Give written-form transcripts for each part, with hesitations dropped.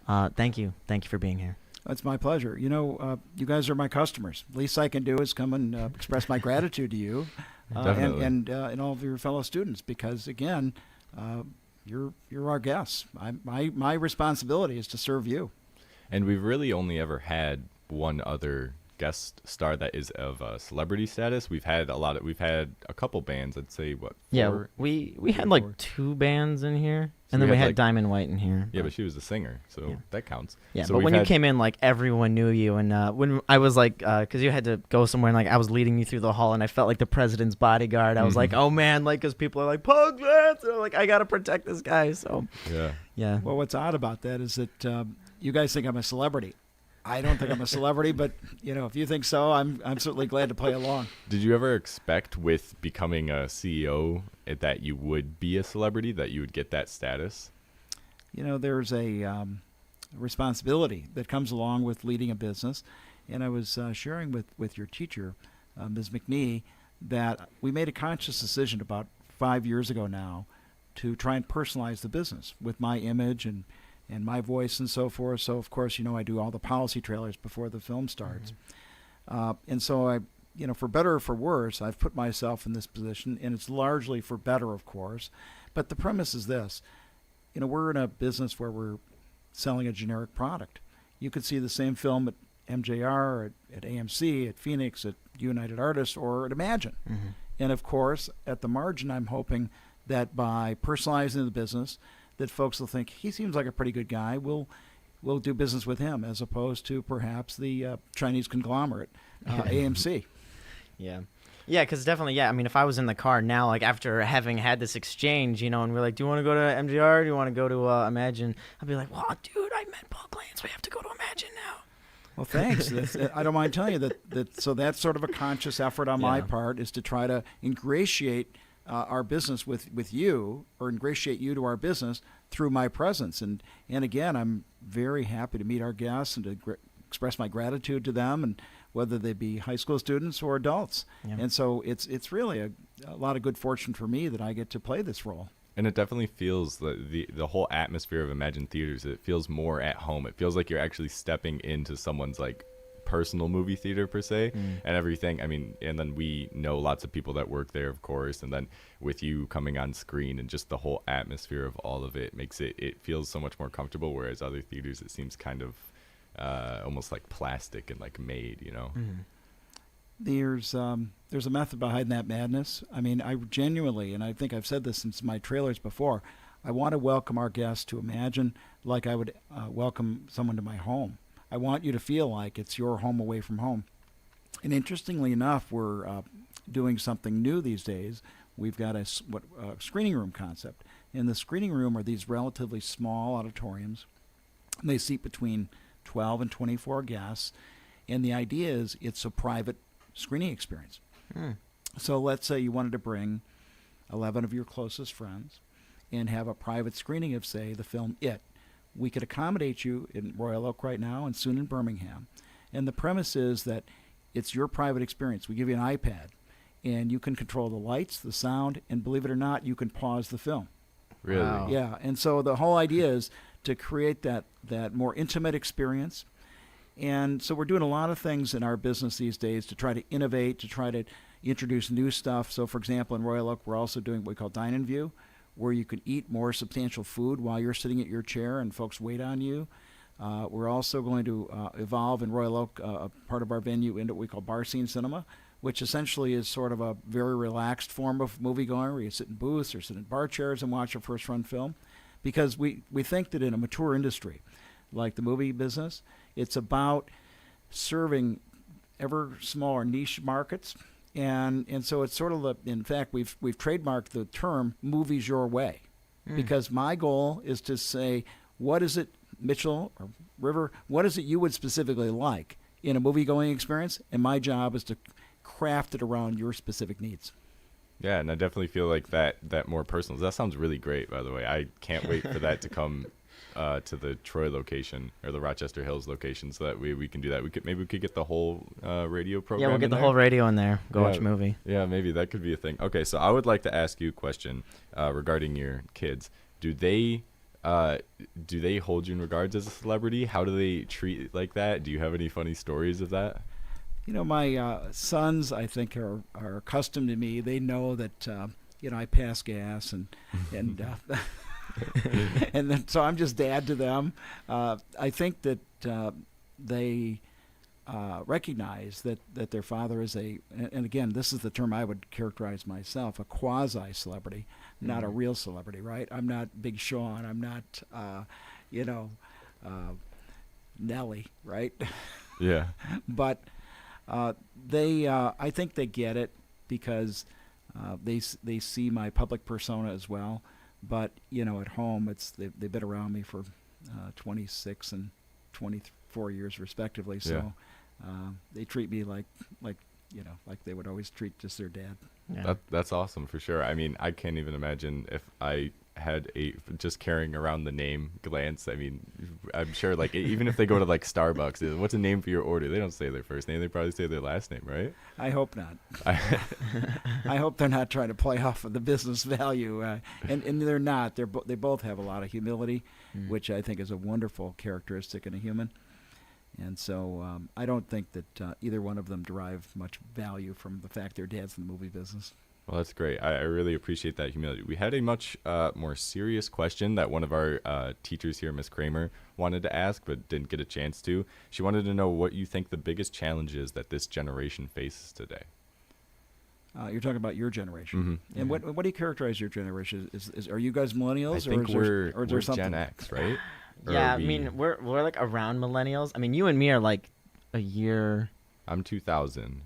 Thank you. Thank you for being here. It's my pleasure. You guys are my customers. Least I can do is come and express my gratitude to you and all of your fellow students because, again, you're our guests. My responsibility is to serve you. And we've really only ever had one other guest star that is of celebrity status. We've had a couple bands. I'd say what? Yeah, we had like 2 bands in here, and then we had Diamond White in here. Yeah, but she was the singer, so that counts. Yeah, so but when you came in, like everyone knew you, and when I was like, because you had to go somewhere, and like I was leading you through the hall, and I felt like the president's bodyguard. I was like, oh man, like because people are like Paul Glantz, and I'm like I gotta protect this guy. So yeah. Well, what's odd about that is that you guys think I'm a celebrity. I don't think I'm a celebrity, but if you think so, I'm certainly glad to play along. Did you ever expect with becoming a CEO that you would be a celebrity, that you would get that status? There's a responsibility that comes along with leading a business, and I was sharing with your teacher, Ms. McNee, that we made a conscious decision about 5 years ago now to try and personalize the business with my image and my voice and so forth. So, of course, I do all the policy trailers before the film starts. And so I, for better or for worse, I've put myself in this position, and it's largely for better, of course. But the premise is this. We're in a business where we're selling a generic product. You could see the same film at MJR, at AMC, at Phoenix, at United Artists, or at Imagine. And, of course, at the margin, I'm hoping that by personalizing the business, that folks will think he seems like a pretty good guy. We'll do business with him as opposed to perhaps the Chinese conglomerate, AMC. Yeah, because definitely, I mean, if I was in the car now, like after having had this exchange, and we're like, do you want to go to MJR? Do you want to go to Imagine? I'd be like, well, dude, I met Paul Glantz. We have to go to Imagine now. Well, thanks. I don't mind telling you that. So that's sort of a conscious effort on my part is to try to ingratiate our business with you, or ingratiate you to our business through my presence. And again, I'm very happy to meet our guests and to express my gratitude to them, and whether they be high school students or adults. Yeah. And so it's really a lot of good fortune for me that I get to play this role. And it definitely feels the whole atmosphere of Imagine Theaters, it feels more at home. It feels like you're actually stepping into someone's like personal movie theater per se, and everything. I mean, and then we know lots of people that work there, of course, and then with you coming on screen and just the whole atmosphere of all of it makes it feels so much more comfortable, whereas other theaters it seems kind of almost like plastic and like made, There's a method behind that madness. I mean, I genuinely, and I think I've said this since my trailers before, I want to welcome our guests to Imagine like I would welcome someone to my home. I want you to feel like it's your home away from home. And interestingly enough, we're doing something new these days. We've got a screening room concept. In the screening room are these relatively small auditoriums. They seat between 12 and 24 guests. And the idea is it's a private screening experience. So let's say you wanted to bring 11 of your closest friends and have a private screening of, say, the film It. We could accommodate you in Royal Oak right now and soon in Birmingham. And the premise is that it's your private experience. We give you an iPad, and you can control the lights, the sound, and believe it or not, you can pause the film. Really? Wow. Yeah, and so the whole idea is to create that more intimate experience. And so we're doing a lot of things in our business these days to try to innovate, to try to introduce new stuff. So, for example, in Royal Oak, we're also doing what we call Dine and View, where you can eat more substantial food while you're sitting at your chair and folks wait on you. We're also going to evolve in Royal Oak part of our venue into what we call bar scene cinema, which essentially is sort of a very relaxed form of moviegoing where you sit in booths or sit in bar chairs and watch a first-run film. Because we think that in a mature industry like the movie business, it's about serving ever smaller niche markets. And so it's sort of in fact, we've trademarked the term movies your way, because my goal is to say, what is it, Mitchell or River, what is it you would specifically like in a movie going experience? And my job is to craft it around your specific needs. Yeah, and I definitely feel like that more personal. That sounds really great, by the way. I can't wait for that to come to the Troy location or the Rochester Hills location, so that we can do that. Maybe we could get the whole radio program. Yeah, we'll get the there. whole radio in there. Go watch a movie. Yeah, maybe that could be a thing. Okay, so I would like to ask you a question regarding your kids. Do they do they hold you in regards as a celebrity? How do they treat it like that? Do you have any funny stories of that? My sons, I think, are accustomed to me. They know that I pass gas and and then, so I'm just dad to them. I think that they recognize that their father is and again, this is the term I would characterize myself, a quasi-celebrity, not a real celebrity, right? I'm not Big Sean. I'm not, Nelly, right? Yeah. But I think they get it because they see my public persona as well. But at home, they've been around me for 26 and 24 years respectively. So they treat me like they would always treat just their dad. Yeah. That's awesome for sure. I mean, I can't even imagine if I had just carrying around the name Glantz. I mean, I'm sure like even if they go to like Starbucks, what's a name for your order? They don't say their first name. They probably say their last name, right? I hope not. I hope they're not trying to play off of the business value, and they're not. They both have a lot of humility, which I think is a wonderful characteristic in a human. And so I don't think that either one of them derive much value from the fact their dad's in the movie business. Well, that's great. I really appreciate that humility. We had a much more serious question that one of our teachers here, Miss Kramer, wanted to ask but didn't get a chance to. She wanted to know what you think the biggest challenge is that this generation faces today. You're talking about your generation. Mm-hmm. And what do you characterize your generation? Are you guys millennials? I think or is there we're something? Gen X, right? Yeah, I mean, we're like around millennials. I mean, you and me are like a year. I'm 2000.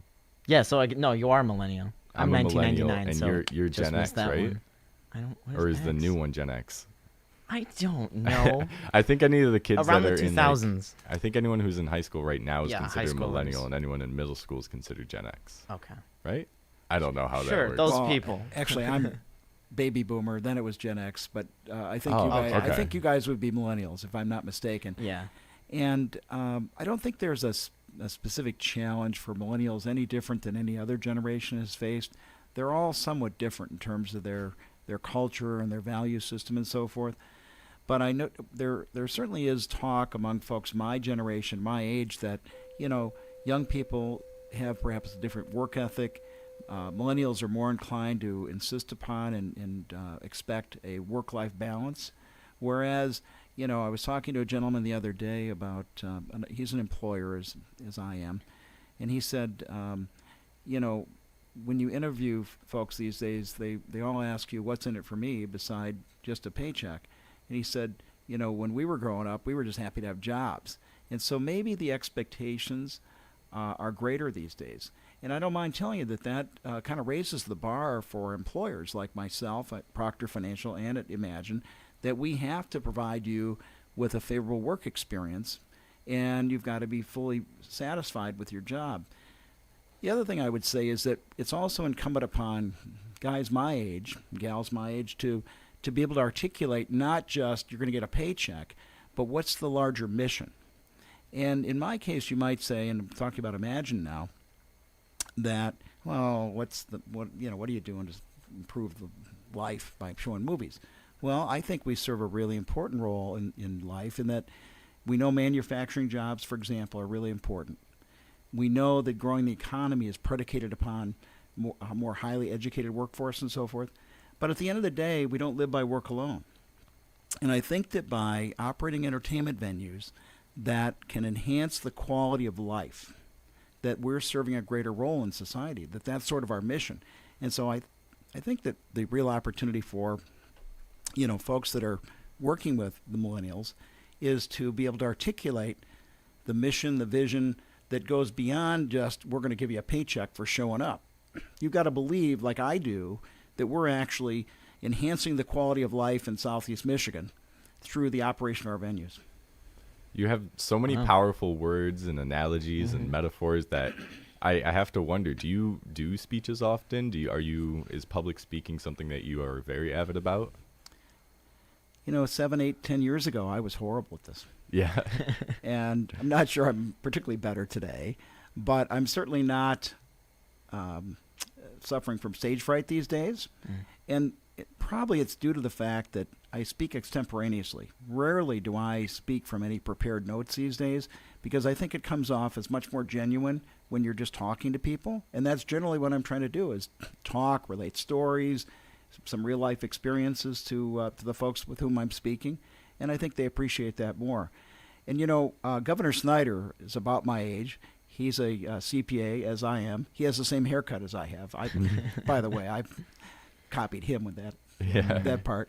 Yeah, so no, you are millennial. I'm a 1999, millennial, and so you're just Gen missed X, that right? one. I don't. What Or is the X? new one Gen X? I don't know. I think any of the kids Around that the are in 2000s. I think anyone who's in high school right now is Yeah, high considered schoolers. millennial, and anyone in middle school is considered Gen X, Okay. right? I don't know how that Sure, works. those people. Actually, I'm baby boomer. Then it was Gen X, but I think okay. I think you guys would be millennials if I'm not mistaken. Yeah. And I don't think there's a specific challenge for millennials any different than any other generation has faced. They're all somewhat different in terms of their culture and their value system and so forth. But I know there certainly is talk among folks my generation, my age, that young people have perhaps a different work ethic. Millennials are more inclined to insist upon and expect a work-life balance, whereas I was talking to a gentleman the other day about he's an employer as I am, and he said when you interview folks these days, they all ask you what's in it for me beside just a paycheck. And he said, when we were growing up, we were just happy to have jobs. And so maybe the expectations are greater these days. And I don't mind telling you that kind of raises the bar for employers like myself at Proctor Financial and at Emagine, that we have to provide you with a favorable work experience, and you've got to be fully satisfied with your job. The other thing I would say is that it's also incumbent upon guys my age, gals my age, to be able to articulate not just you're going to get a paycheck, but what's the larger mission. And in my case, you might say, and I'm talking about Emagine now, that, well, what are you doing to improve the life by showing movies? Well, I think we serve a really important role in life in that we know manufacturing jobs, for example, are really important. We know that growing the economy is predicated upon a more highly educated workforce and so forth. But at the end of the day, we don't live by work alone. And I think that by operating entertainment venues that can enhance the quality of life, that we're serving a greater role in society, that's sort of our mission. And so I think that the real opportunity for folks that are working with the millennials is to be able to articulate the mission, the vision that goes beyond just we're going to give you a paycheck for showing up. You've got to believe, like I do, that we're actually enhancing the quality of life in Southeast Michigan through the operation of our venues. You have so many powerful words and analogies and metaphors that I have to wonder, do you do speeches often? Is public speaking something that you are very avid about? 7, 8, 10 years ago, I was horrible at this. Yeah. And I'm not sure I'm particularly better today, but I'm certainly not suffering from stage fright these days. And Probably it's due to the fact that I speak extemporaneously. Rarely do I speak from any prepared notes these days, because I think it comes off as much more genuine when you're just talking to people. And that's generally what I'm trying to do, is talk, relate stories, some real life experiences to the folks with whom I'm speaking. And I think they appreciate that more. And Governor Snyder is about my age. He's a CPA, as I am. He has the same haircut as I have. By the way, I copied him with that part.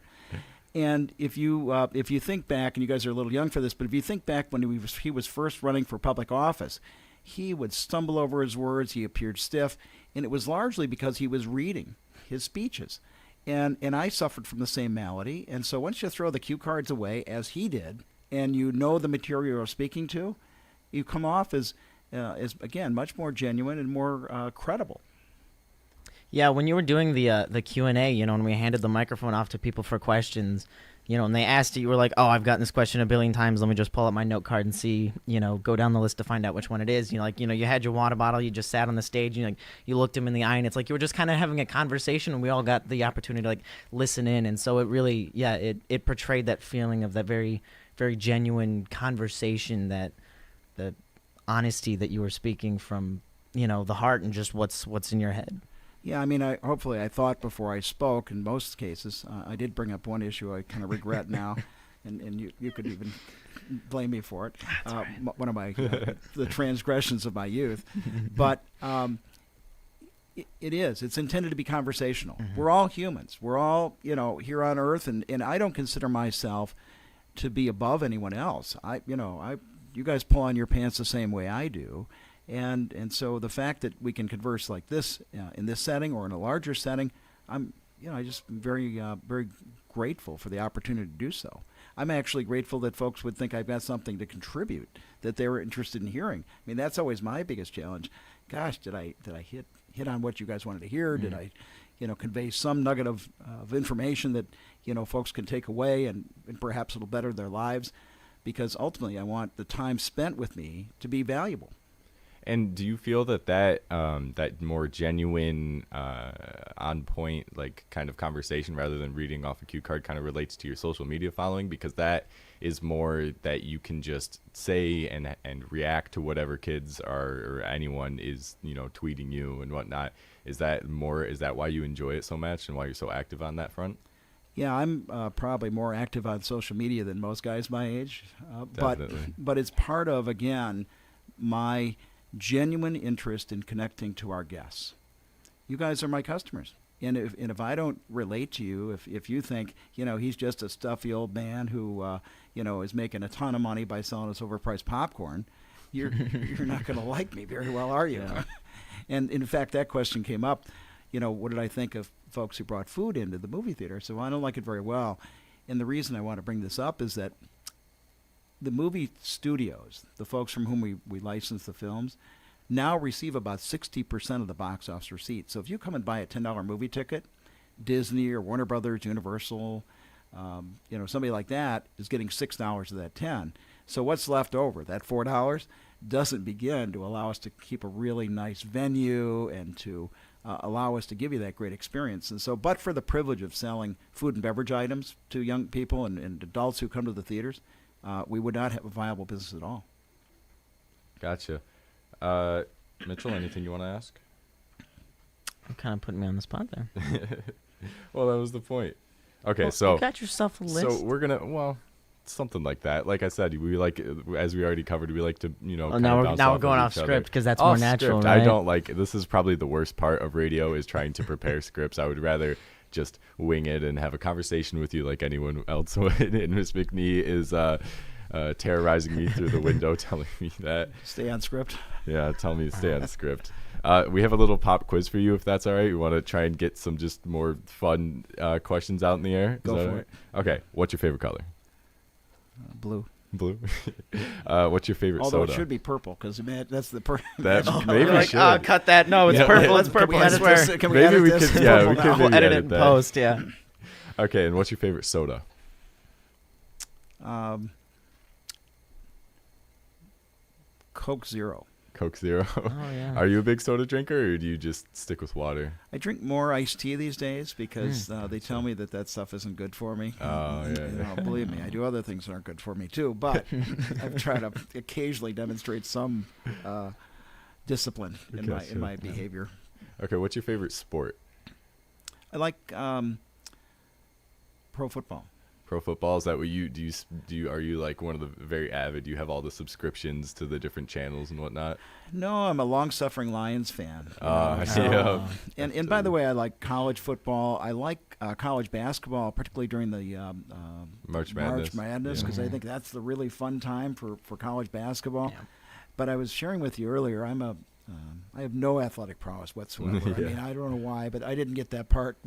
And if you think back, and you guys are a little young for this, but if you think back when he was first running for public office, he would stumble over his words. He appeared stiff, and it was largely because he was reading his speeches. And I suffered from the same malady. And so once you throw the cue cards away, as he did, and you know the material you're speaking to, you come off as again, much more genuine and more credible. Yeah, when you were doing the Q&A, when we handed the microphone off to people for questions, and they asked you were like, oh, I've gotten this question a billion times. Let me just pull up my note card and see, go down the list to find out which one it is. You had your water bottle, you just sat on the stage, you looked him in the eye, and it's like you were just kind of having a conversation, and we all got the opportunity to listen in. And so it really, it portrayed that feeling of that very, very genuine conversation, that the honesty that you were speaking from, the heart and just what's in your head. Yeah, I mean, hopefully I thought before I spoke in most cases. I did bring up one issue I kind of regret now, and you could even blame me for it. Right. One of my the transgressions of my youth. But it's intended to be conversational. Mm-hmm. We're all humans. We're all, here on Earth, and I don't consider myself to be above anyone else. You guys pull on your pants the same way I do. And so the fact that we can converse like this in this setting or in a larger setting, I'm just very very grateful for the opportunity to do so. I'm actually grateful that folks would think I've got something to contribute that they were interested in hearing. I mean, that's always my biggest challenge. Gosh, did I hit on what you guys wanted to hear? Mm-hmm. Did I convey some nugget of information that folks can take away and perhaps it'll better their lives? Because ultimately, I want the time spent with me to be valuable. And do you feel that more genuine, on point, kind of conversation rather than reading off a cue card kind of relates to your social media following? Because that is more that you can just say and react to whatever kids or anyone is, tweeting you and whatnot. Is that why you enjoy it so much and why you're so active on that front? Yeah, I'm probably more active on social media than most guys my age. But it's part of, again, my genuine interest in connecting to our guests. You guys are my customers. And if I don't relate to you, if you think, he's just a stuffy old man who, is making a ton of money by selling us overpriced popcorn, you're not going to like me very well, are you? Yeah. And in fact, that question came up, what did I think of folks who brought food into the movie theater? So I don't like it very well. And the reason I want to bring this up is that the movie studios, the folks from whom we license the films, now receive about 60% of the box office receipts. So if you come and buy a $10 movie ticket, Disney or Warner Brothers, Universal, somebody like that is getting $6 of that 10. So what's left over? That $4 doesn't begin to allow us to keep a really nice venue and to allow us to give you that great experience. And so, but for the privilege of selling food and beverage items to young people and adults who come to the theaters, we would not have a viable business at all. Gotcha. Mitchell, anything you want to ask? You're kind of putting me on the spot there. Well, that was the point. Okay, so you got yourself a list. So we're gonna something like that. Like I said, we like, as we already covered, we like to now we're going off script because that's more natural. Right? I don't like. This is probably the worst part of radio is trying to prepare scripts. I would rather just wing it and have a conversation with you like anyone else would. And Miss McNee is terrorizing me through the window, telling me that stay on script. Yeah, tell me to stay on script. We have a little pop quiz for you, if that's all right. We want to try and get some just more fun questions out in the air. Go for it. Okay, what's your favorite color? Blue. Blue. What's your favorite soda? Although it should be purple because that's the maybe like, should. Cut that. No, it's purple. It's purple. I swear. Can we edit this? Yeah, we could maybe edit it in post. Yeah. Okay, and what's your favorite soda? Coke Zero. Coke Zero. Oh yeah. Are you a big soda drinker, or do you just stick with water? I drink more iced tea these days because they tell me that stuff isn't good for me. Oh, yeah. You know, believe me, I do other things that aren't good for me too. But I've tried to occasionally demonstrate some discipline in Gotcha. my behavior. Okay, what's your favorite sport? I like pro football. Pro football, is that what you do? Are you like one of the very avid? You have all the subscriptions to the different channels and whatnot. No, I'm a long-suffering Lions fan. Yeah. And by the way, I like college football. I like college basketball, particularly during the March Madness. because I think that's the really fun time for college basketball. Yeah. But I was sharing with you earlier, I have no athletic prowess whatsoever. I Yeah. mean, I don't know why, but I didn't get that part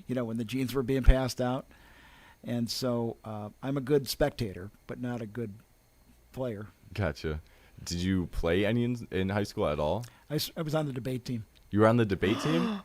when the genes were being passed out. And so I'm a good spectator, but not a good player. Gotcha. Did you play any in high school at all? I was on the debate team. You were on the debate team?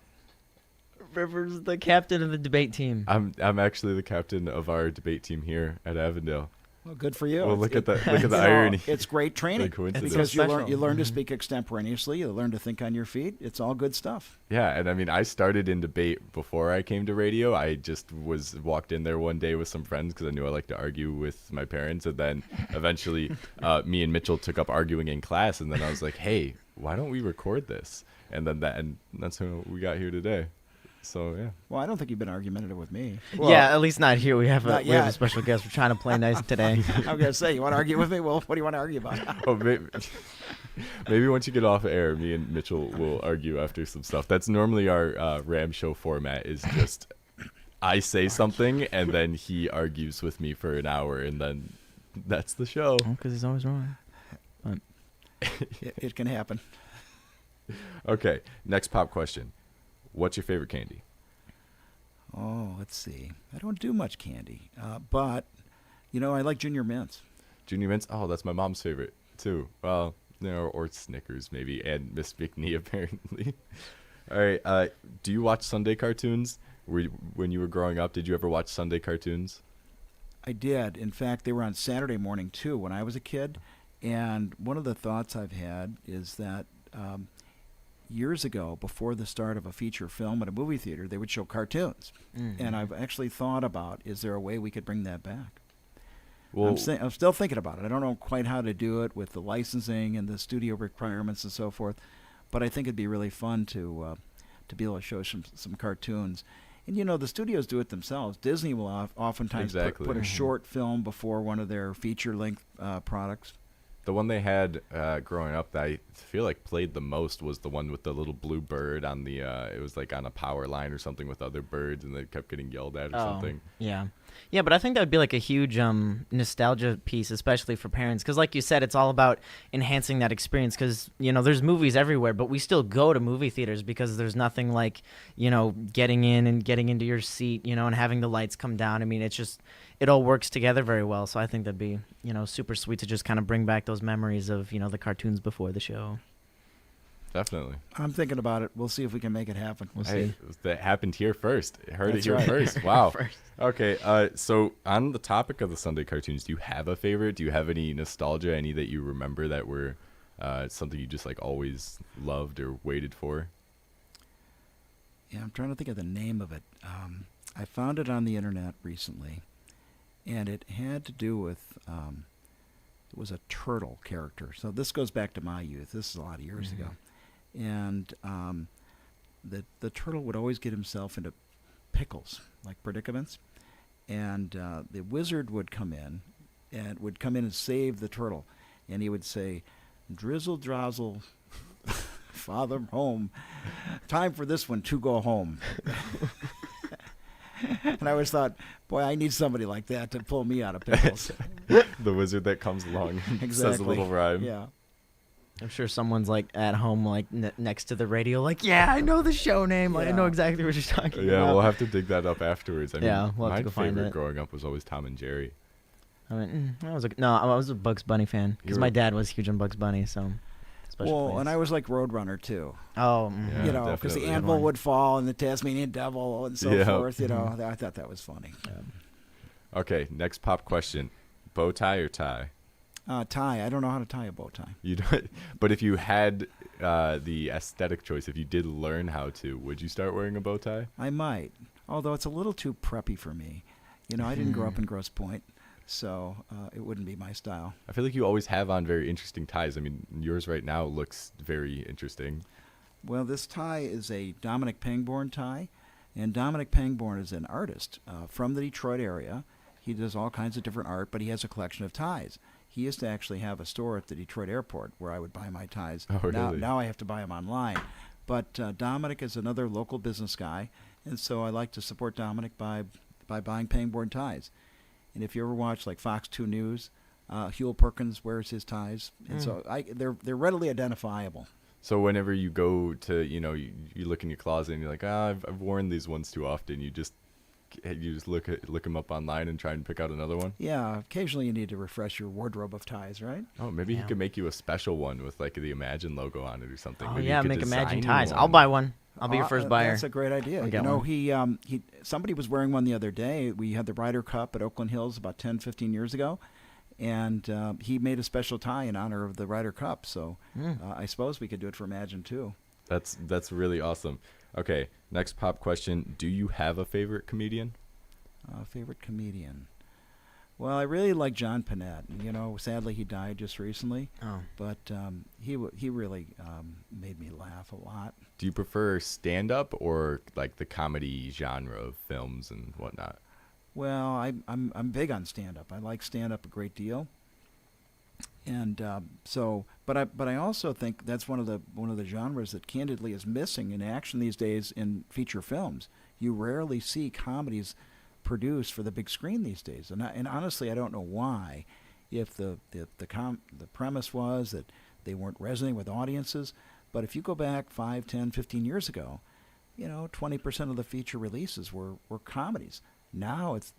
Rivers, the captain of the debate team. I'm actually the captain of our debate team here at Avondale. Well, good for you. Well, look at the You know, irony. It's great training The coincidence. because you Special. learn to speak extemporaneously. You learn to think on your feet. It's all good stuff. Yeah, and I mean, I started in debate before I came to radio. I just walked in there one day with some friends because I knew I liked to argue with my parents, and then eventually, me and Mitchell took up arguing in class, and then I was like, "Hey, why don't we record this?" And then that's how we got here today. So yeah. Well, I don't think you've been argumentative with me. Yeah, at least not here. We have Not we have a yet. special guest. We're trying to play nice today. I'm going to say, you want to argue with me? Well, what do you want to argue about? Oh, maybe once you get off air, me and Mitchell will argue after some stuff. That's normally our Ram show format. Is just I say something and then he argues with me for an hour, and then that's the show. Because he's always wrong. It can happen. Okay, next pop question. What's your favorite candy? Oh, let's see. I don't do much candy, but I like Junior Mints. Junior Mints? Oh, that's my mom's favorite too. Well, or Snickers maybe, and Miss McNee apparently. All right. Do you watch Sunday cartoons? When you were growing up, did you ever watch Sunday cartoons? I did. In fact, they were on Saturday morning too when I was a kid. And one of the thoughts I've had is that years ago, before the start of a feature film at a movie theater, they would show cartoons. Mm-hmm. And I've actually thought about, is there a way we could bring that back? Well, I'm still thinking about it. I don't know quite how to do it with the licensing and the studio requirements and so forth, but I think it'd be really fun to be able to show some cartoons. And the studios do it themselves. Disney will oftentimes Exactly. put a short film before one of their feature-length products. the one they had growing up that I feel like played the most was the one with the little blue bird on the it was like on a power line or something with other birds, and they kept getting yelled at or something. Yeah, but I think that would be like a huge nostalgia piece, especially for parents, because like you said, it's all about enhancing that experience, because there's movies everywhere, but we still go to movie theaters because there's nothing like getting in and getting into your seat, and having the lights come down. I mean, it's just, it all works together very well. So I think that'd be super sweet to just kind of bring back those memories of the cartoons before the show. Definitely. I'm thinking about it. We'll see if we can make it happen. We'll Hey, see. that happened here first. Heard That's it here right. first. Wow. First. Okay. So on the topic of the Sunday cartoons, do you have a favorite? Do you have any nostalgia? Any that you remember that were something you just like always loved or waited for? Yeah, I'm trying to think of the name of it. I found it on the internet recently, and it had to do with it was a turtle character. So this goes back to my youth. This is a lot of years ago. And the turtle would always get himself into pickles, like predicaments. And the wizard would come in and save the turtle. And he would say, "Drizzle, drozzle, father home. Time for this one to go home." And I always thought, boy, I need somebody like that to pull me out of pickles. The wizard that comes along and Exactly. says a little rhyme. Yeah. I'm sure someone's like at home, like next to the radio, like, yeah, I know the show name. Like, I know Yeah. exactly what you're talking Yeah, about. we'll have to dig that up afterwards. I mean, Yeah, we'll have my to go find favorite it. growing up was always Tom and Jerry. I was a Bugs Bunny fan because You my were- dad was huge on Bugs Bunny, so. Special Well, place. and I was like Roadrunner too. Oh, Yeah, Because the definitely. anvil one. would fall and the Tasmanian devil and so Yeah. forth. I thought that was funny. Okay, next pop question: bow tie or tie? Tie. I don't know how to tie a bow tie. You don't, but if you had the aesthetic choice, if you did learn how to, would you start wearing a bow tie? I might, although it's a little too preppy for me. I didn't grow up in Grosse Pointe, so it wouldn't be my style. I feel like you always have on very interesting ties. I mean, yours right now looks very interesting. Well, this tie is a Dominic Pangborn tie, and Dominic Pangborn is an artist from the Detroit area. He does all kinds of different art, but he has a collection of ties. He used to actually have a store at the Detroit airport where I would buy my ties. Oh, really? Now I have to buy them online. But Dominic is another local business guy, and so I like to support Dominic by buying Pangborn ties. And if you ever watch like Fox 2 News, Huel Perkins wears his ties, and so they're readily identifiable. So whenever you go to, you look in your closet and you're like, I've worn these ones too often. You just look them up online and try and pick out another one. Yeah, occasionally you need to refresh your wardrobe of ties, right? Oh, maybe he could make you a special one with like the Emagine logo on it or something. Oh, Maybe yeah, you could make Emagine design ties. one. I'll buy one. I'll be your first buyer. That's a great idea. He somebody was wearing one the other day. We had the Ryder Cup at Oakland Hills about 10, 15 years ago, and he made a special tie in honor of the Ryder Cup. So I suppose we could do it for Emagine too. That's really awesome. Okay, next pop question. Do you have a favorite comedian? Favorite comedian? Well, I really like John Panette. Sadly he died just recently. Oh. But he really made me laugh a lot. Do you prefer stand-up or like the comedy genre of films and whatnot? Well, I'm big on stand-up. I like stand-up a great deal. And but I also think that's one of the genres that candidly is missing in action these days in feature films. You rarely see comedies produced for the big screen these days, and honestly, I don't know why. If the premise was that they weren't resonating with audiences, but if you go back 5, 10, 15 years ago, 20% of the feature releases were comedies. Now it's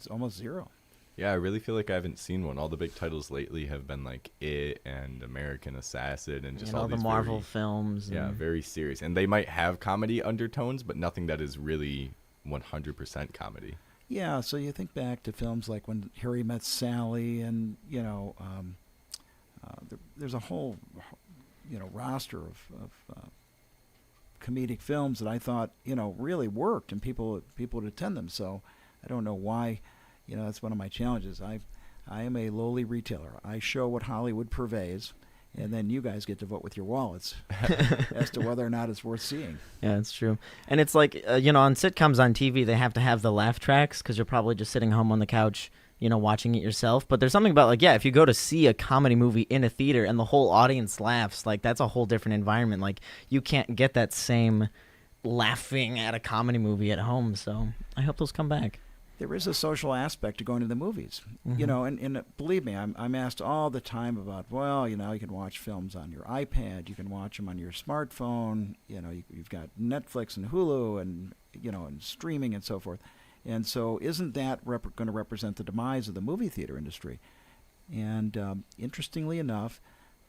almost zero. Yeah, I really feel like I haven't seen one. All the big titles lately have been like It and American Assassin and just all the these Marvel films. Yeah, very serious. And they might have comedy undertones, but nothing that is really 100% comedy. Yeah, so you think back to films like When Harry Met Sally, and there's a whole roster of comedic films that I thought really worked, and people would attend them. So I don't know why. That's one of my challenges. I am a lowly retailer. I show what Hollywood purveys, and then you guys get to vote with your wallets as to whether or not it's worth seeing. Yeah, that's true. And it's like, on sitcoms on TV, they have to have the laugh tracks because you're probably just sitting home on the couch, watching it yourself. But there's something about, if you go to see a comedy movie in a theater and the whole audience laughs, that's a whole different environment. Like, you can't get that same laughing at a comedy movie at home. So I hope those come back. There is a social aspect to going to the movies, and believe me, I'm asked all the time about, you can watch films on your iPad, you can watch them on your smartphone, you've got Netflix and Hulu and, and streaming and so forth. And so isn't that going to represent the demise of the movie theater industry? And interestingly enough,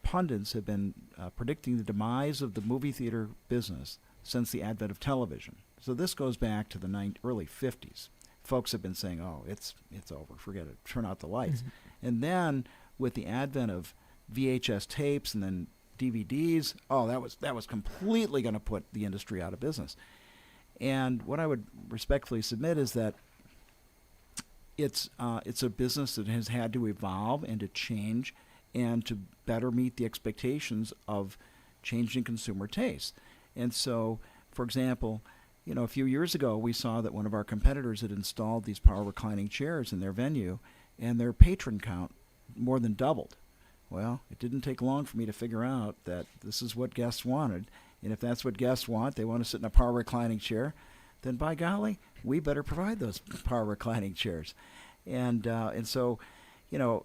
pundits have been predicting the demise of the movie theater business since the advent of television. So this goes back to the early 50s. Folks have been saying, it's over, forget it, turn out the lights. And then with the advent of VHS tapes and then DVDs, that was completely going to put the industry out of business. And what I would respectfully submit is that it's a business that has had to evolve and to change and to better meet the expectations of changing consumer tastes. And so, for example, a few years ago, we saw that one of our competitors had installed these power reclining chairs in their venue, and their patron count more than doubled. Well, it didn't take long for me to figure out that this is what guests wanted, and if that's what guests want, they want to sit in a power reclining chair, then by golly, we better provide those power reclining chairs. And so,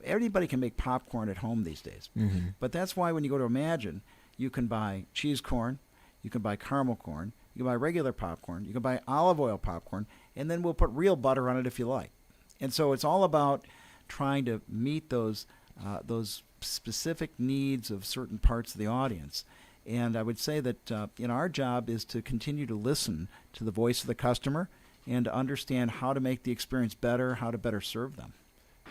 everybody can make popcorn at home these days. Mm-hmm. But that's why when you go to Emagine, you can buy cheese corn, you can buy caramel corn, you can buy regular popcorn, you can buy olive oil popcorn, and then we'll put real butter on it if you like. And so it's all about trying to meet those specific needs of certain parts of the audience. And I would say that our job is to continue to listen to the voice of the customer and to understand how to make the experience better, how to better serve them.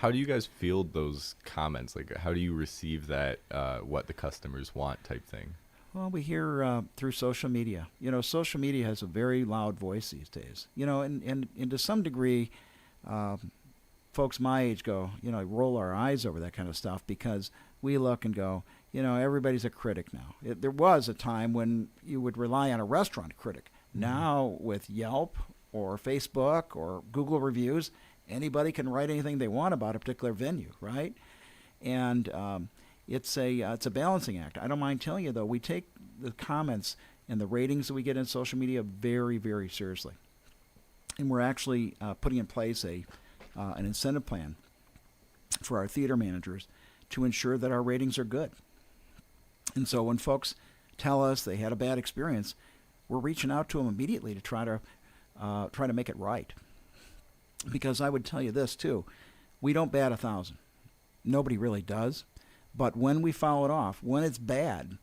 How do you guys field those comments? Like, how do you receive that what the customers want type thing? Well, we hear through social media. You know, social media has a very loud voice these days. You know, and to some degree, folks my age go, you know, roll our eyes over that kind of stuff because we look and go, you know, everybody's a critic now. There was a time when you would rely on a restaurant critic. Now with Yelp or Facebook or Google reviews, anybody can write anything they want about a particular venue, right? And it's a balancing act. I don't mind telling you, though, we take the comments and the ratings that we get in social media very, very seriously. And we're actually putting in place an incentive plan for our theater managers to ensure that our ratings are good. And so when folks tell us they had a bad experience, we're reaching out to them immediately to try to make it right. Because I would tell you this, too. We don't bat 1,000. Nobody really does. But when we follow it off, when it's bad,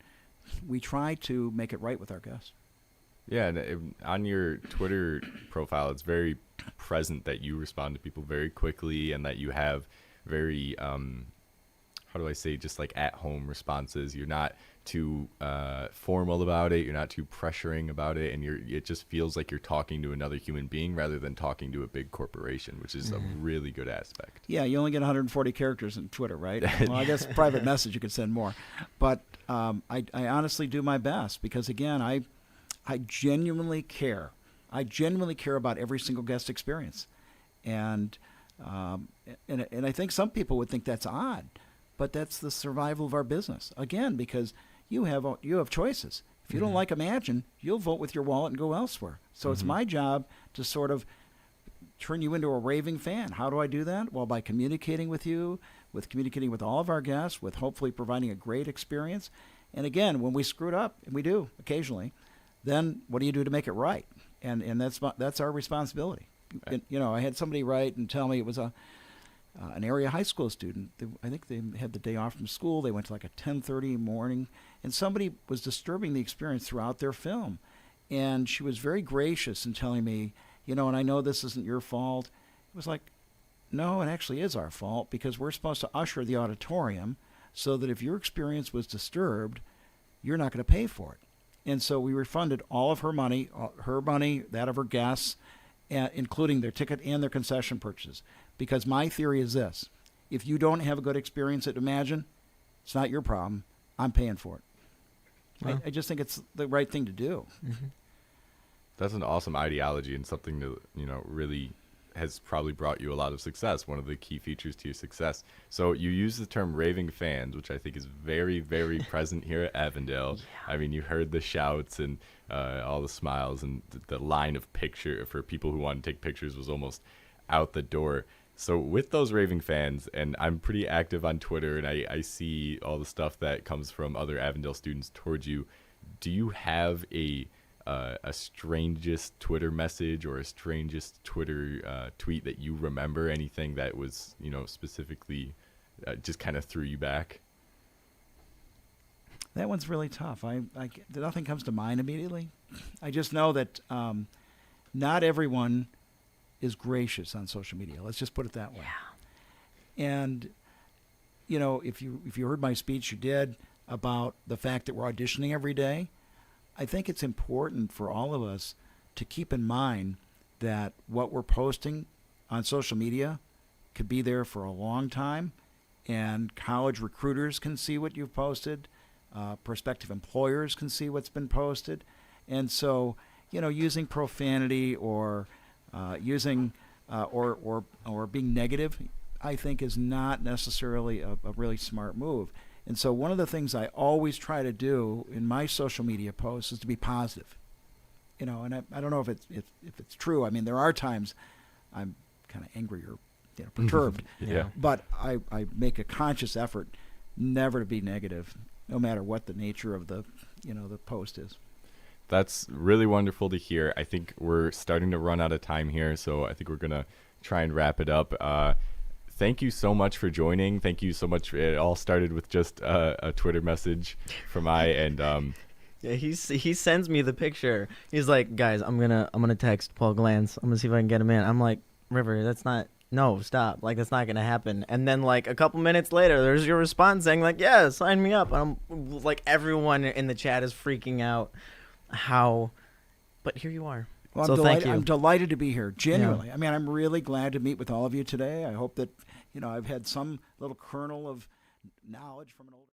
we try to make it right with our guests. Yeah, and on your Twitter profile, it's very present that you respond to people very quickly and that you have very, how do I say, just like at-home responses. You're not too formal about it. You're not too pressuring about it. And it just feels like you're talking to another human being rather than talking to a big corporation, which is a really good aspect. Yeah, you only get 140 characters in Twitter, right? Well, I guess private message you could send more. But I honestly do my best because, again, I genuinely care. I genuinely care about every single guest experience. And I think some people would think that's odd, but that's the survival of our business. Again, because you have choices. If you don't like Emagine, you'll vote with your wallet and go elsewhere. So it's my job to sort of turn you into a raving fan. How do I do that? Well, by communicating with you, with communicating with all of our guests, with hopefully providing a great experience. And again, when we screw it up, and we do occasionally, then what do you do to make it right? And that's our responsibility. And, you know, I had somebody write and tell me it was an area high school student. I think they had the day off from school. They went to like a 10:30 morning, and somebody was disturbing the experience throughout their film. And she was very gracious in telling me, you know, and I know this isn't your fault. It was like, no, it actually is our fault because we're supposed to usher the auditorium so that if your experience was disturbed, you're not going to pay for it. And so we refunded all of her money, that of her guests, including their ticket and their concession purchases. Because my theory is this: if you don't have a good experience at Emagine, it's not your problem. I'm paying for it. Well, I just think it's the right thing to do. Mm-hmm. That's an awesome ideology and something that, you know, really has probably brought you a lot of success, one of the key features to your success. So you use the term raving fans, which I think is very, very present here at Avondale. Yeah. I mean, you heard the shouts and all the smiles, and the line of picture for people who want to take pictures was almost out the door. So with those raving fans, and I'm pretty active on Twitter, and I see all the stuff that comes from other Avondale students towards you, do you have a strangest Twitter message or a strangest Twitter tweet that you remember? Anything that was, you know, specifically just kind of threw you back? That one's really tough. Nothing comes to mind immediately. I just know that not everyone is gracious on social media. Let's just put it that way. Yeah. And, you know, if you heard my speech you did about the fact that we're auditioning every day, I think it's important for all of us to keep in mind that what we're posting on social media could be there for a long time, and college recruiters can see what you've posted, prospective employers can see what's been posted, and so, you know, using profanity or using or being negative, I think is not necessarily a really smart move. And so one of the things I always try to do in my social media posts is to be positive. You know, and I don't know if it's true. I mean, there are times I'm kind of angry or, you know, perturbed. Yeah. But I make a conscious effort never to be negative, no matter what the nature of the post is. That's really wonderful to hear. I think we're starting to run out of time here, so I think we're going to try and wrap it up. Thank you so much for joining. Thank you so much. It all started with just a Twitter message from and yeah, he sends me the picture. He's like, guys, I'm gonna text Paul Glantz. I'm gonna see if I can get him in. I'm like, River, that's not no, stop. Like, that's not going to happen. And then, like, a couple minutes later, there's your response saying, like, yeah, sign me up. And I'm, like, everyone in the chat is freaking out but here you are. Well, so thank you. I'm delighted to be here, genuinely. Yeah. I mean, I'm really glad to meet with all of you today. I hope that, I've had some little kernel of knowledge from an old